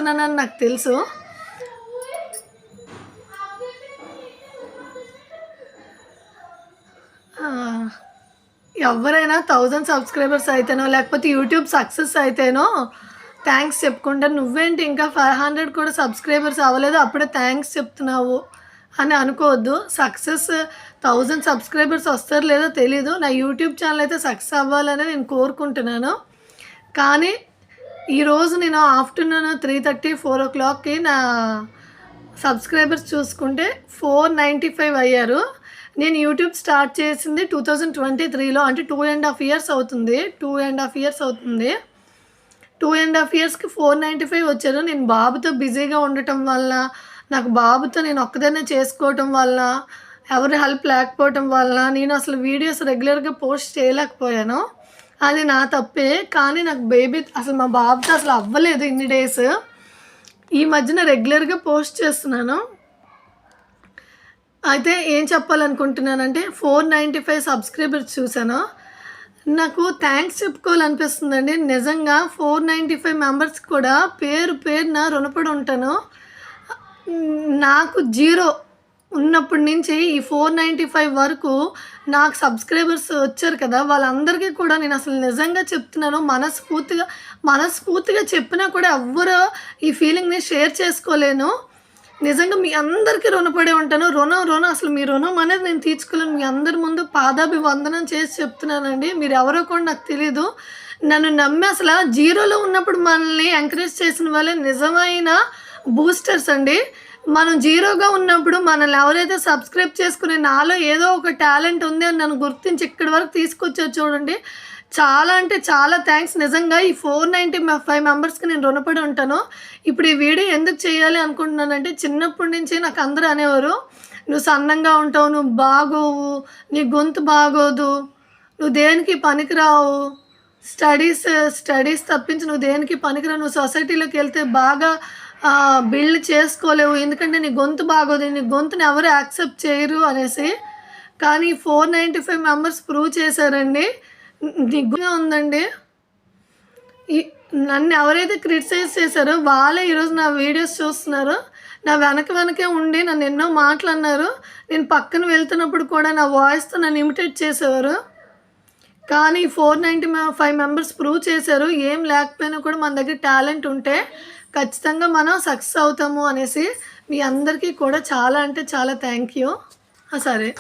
ఉన్నానని నాకు తెలుసు. ఎవరైనా 1000 సబ్స్క్రైబర్స్ అయితేనో లేకపోతే యూట్యూబ్ సక్సెస్ అయితేనో థ్యాంక్స్ చెప్పుకుంటారు. నువ్వేంటి ఇంకా 500 కూడా సబ్స్క్రైబర్స్ అవ్వలేదు అప్పుడే థ్యాంక్స్ చెప్తున్నావు అని అనుకోవద్దు. సక్సెస్ 1000 సబ్స్క్రైబర్స్ వస్తారో లేదో తెలీదు. నా యూట్యూబ్ ఛానల్ అయితే సక్సెస్ అవ్వాలని నేను కోరుకుంటున్నాను. కానీ ఈరోజు నేను ఆఫ్టర్నూన్ 3:30, 4 o'clockకి నా సబ్స్క్రైబర్స్ చూసుకుంటే 495 అయ్యారు. నేను యూట్యూబ్ స్టార్ట్ చేసింది 2023లో, అంటే 2.5 years అవుతుంది. 2.5 years అవుతుంది. 2.5 yearsకి 495 వచ్చారు. నేను బాబుతో బిజీగా ఉండటం వల్ల, నాకు బాబుతో నేను ఒక్కదాన్నే చేసుకోవటం వల్ల, ఎవరి హెల్ప్ లేకపోవటం వల్ల నేను అసలు వీడియోస్ రెగ్యులర్గా పోస్ట్ చేయలేకపోయాను. అది నా తప్పే. కానీ నాకు బేబీ అసలు మా బాబుతో అసలు అవ్వలేదు ఇన్ని డేస్. ఈ మధ్యన రెగ్యులర్గా పోస్ట్ చేస్తున్నాను. అయితే ఏం చెప్పాలనుకుంటున్నానంటే 495 సబ్స్క్రైబర్స్ చూసాను. నాకు థ్యాంక్స్ చెప్పుకోవాలనిపిస్తుందండి. నిజంగా 495 మెంబర్స్ కూడా పేరు పేరున రుణపడి ఉంటాను. నాకు 0 ఉన్నప్పటి నుంచి ఈ 495 వరకు నాకు సబ్స్క్రైబర్స్ వచ్చారు కదా, వాళ్ళందరికీ కూడా నేను అసలు నిజంగా చెప్తున్నాను, మనస్ఫూర్తిగా చెప్పినా కూడా ఎవ్వరూ ఈ ఫీలింగ్ని షేర్ చేసుకోలేను. నిజంగా మీ అందరికీ రుణపడి ఉంటాను. రుణం అసలు మీ రుణం అనేది నేను తీర్చుకోలేను. మీ అందరి ముందు పాదాభివందనం చేసి చెప్తున్నానండి. మీరు ఎవరో కూడా నాకు తెలీదు. నన్ను నమ్మి అసలు 0లో ఉన్నప్పుడు మనల్ని ఎంకరేజ్ చేసిన వాళ్ళే నిజమైన బూస్టర్స్ అండి. మనం 0గా ఉన్నప్పుడు మనల్ని ఎవరైతే సబ్స్క్రైబ్ చేసుకుని నాలో ఏదో ఒక టాలెంట్ ఉంది అని నన్ను గుర్తించి ఇక్కడి వరకు తీసుకొచ్చారు చూడండి, చాలా అంటే చాలా థ్యాంక్స్. నిజంగా ఈ 495 మెంబర్స్కి నేను రుణపడి ఉంటాను. ఇప్పుడు ఈ వీడియో ఎందుకు చేయాలి అనుకుంటున్నానంటే, చిన్నప్పటి నుంచి నాకు అందరూ అనేవారు, నువ్వు సన్నంగా ఉంటావు, నువ్వు బాగోవు, నీ గొంతు బాగోదు, నువ్వు దేనికి పనికిరావు, స్టడీస్ తప్పించి నువ్వు దేనికి పనికిరావు, నువ్వు సొసైటీలోకి వెళ్తే బాగా బిల్డ్ చేసుకోలేవు, ఎందుకంటే నీ గొంతు బాగోదు, నీ గొంతుని ఎవరు యాక్సెప్ట్ చేయరు అనేసి. కానీ 495 మెంబర్స్ ప్రూవ్ చేశారండి. నిగ్గుగా ఉందండి. నన్ను ఎవరైతే క్రిటిసైజ్ చేశారో వాళ్ళే ఈరోజు నా వీడియోస్ చూస్తున్నారు. నా వెనకే ఉండి నన్ను ఎన్నో మాటలు అన్నారు. నేను పక్కన వెళ్తున్నప్పుడు కూడా నా వాయిస్తో నన్ను ఇమిటేట్ చేసేవారు. కానీ 495 మెంబర్స్ ప్రూవ్ చేశారు, ఏం లేకపోయినా కూడా మన దగ్గర టాలెంట్ ఉంటే ఖచ్చితంగా మనం సక్సెస్ అవుతాము అనేసి. మీ అందరికీ కూడా చాలా అంటే చాలా థ్యాంక్ యూ. సరే.